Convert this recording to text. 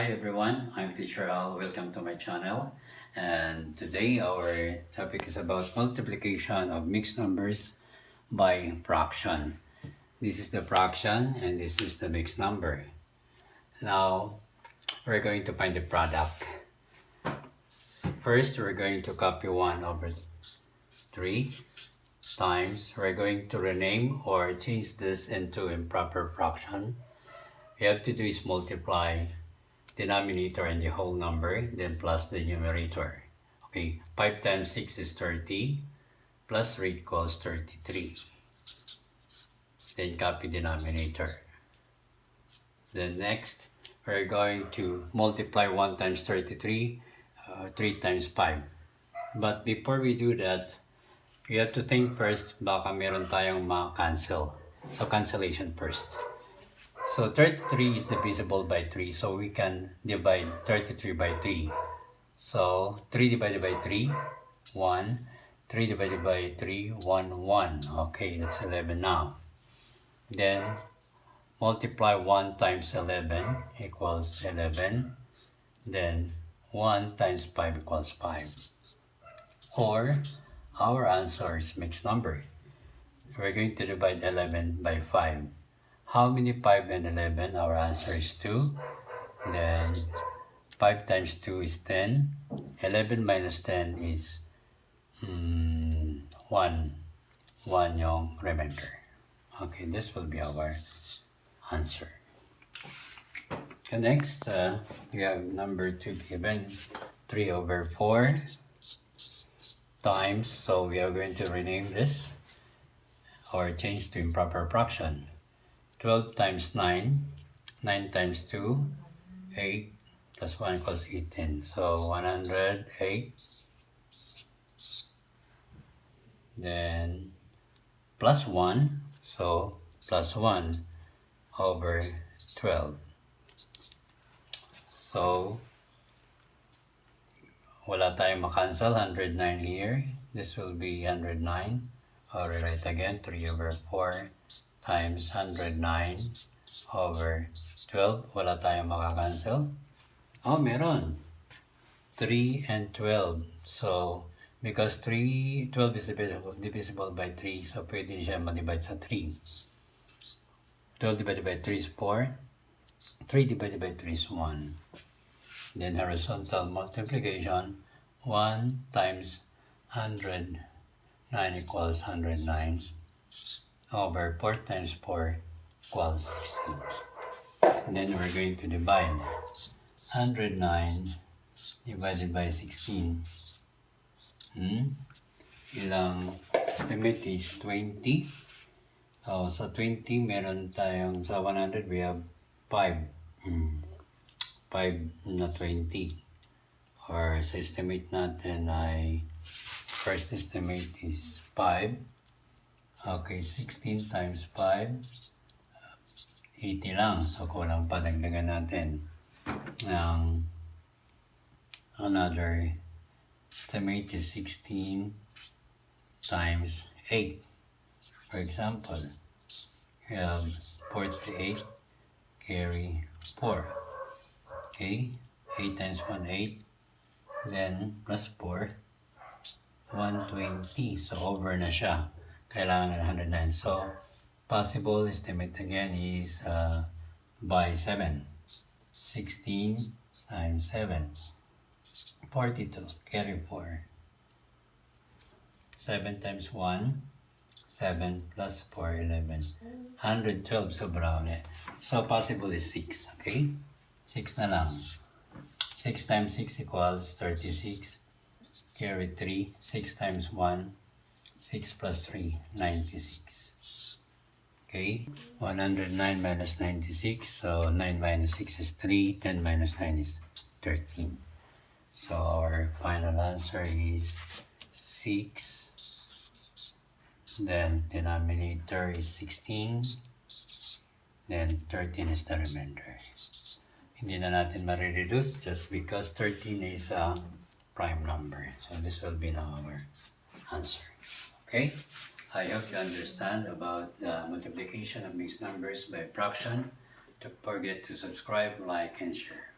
Hi everyone, I'm Teacher Al. Welcome to my channel. And today our topic is about multiplication of mixed numbers by fraction. This is the fraction and this is the mixed number. Now we're going to find the product. First, we're going to copy 1 over 3 times. We're going to rename or change this into improper fraction. We have to do is multiply denominator and the whole number, then plus the numerator. Okay, 5 times 6 is 30, plus 3 equals 33. Then copy denominator. Then next, we're going to multiply 1 times 33, 3 times 5. But before we do that, we have to think first, baka meron tayong ma-cancel. So cancellation first. So 33 is divisible by 3, so we can divide 33 by 3. So 3 divided by 3, 1. 3 divided by 3, 1, 1. Okay, that's 11 now. Then multiply 1 times 11 equals 11. Then 1 times 5 equals 5. Or our answer is mixed number. We're going to divide 11 by 5. How many 5 and 11? Our answer is 2. Then 5 times 2 is 10. 11 minus 10 is 1. 1 yung remainder. Okay, this will be our answer. So next, we have number 2 given. 3 over 4 times. So we are going to rename this or change to improper fraction. 12 times 9, 9 times 2, 8 plus 1 equals 18. So 108. Then plus 1, so plus 1 over 12. So wala tayong makancel, 109 here. This will be 109. I'll rewrite again, 3 over 4 times 109 over 12. Wala tayong makakancel. Oh, meron. 3 and 12. So, because 12 is divisible by 3, so pwede siya ma-divide sa 3. 12 divided by 3 is 4. 3 divided by 3 is 1. Then horizontal multiplication, 1 times 109 equals 109. Over 4 times 4 equals 16. And then we're going to divide 109 divided by 16. Ilang estimate is 20. So sa 20 meron tayong, sa 100 we have 5. 5 na 20. Or sa estimate natin ay, first estimate is 5. Okay, 16 times 5, 80 lang. So, kulang pa. Dagdagan natin ng another estimate is 16 times 8. For example, we have 48, carry 4. Okay, 8 times 1, 8. Then, plus 4, 120. So, over na siya. Kailangan ng 109. So, possible estimate again is by 7. 16 times 7. 42. Carry 4. 7 times 1. 7 plus 4, 11. 112 sobra ulit. So, possible is 6. Okay? 6 na lang. 6 times 6 equals 36. Carry 3. 6 times 1. 6 plus 3, 96. Okay, 109 minus 96, so 9 minus 6 is 3, 10 minus 9 is 13. So our final answer is 6. Then denominator is 16. Then 13 is the remainder. Hindi na natin ma-reduce just because 13 is a prime number. So this will be now our answer. Okay, I hope you understand about the multiplication of mixed numbers by fraction. Don't forget to subscribe, like, and share.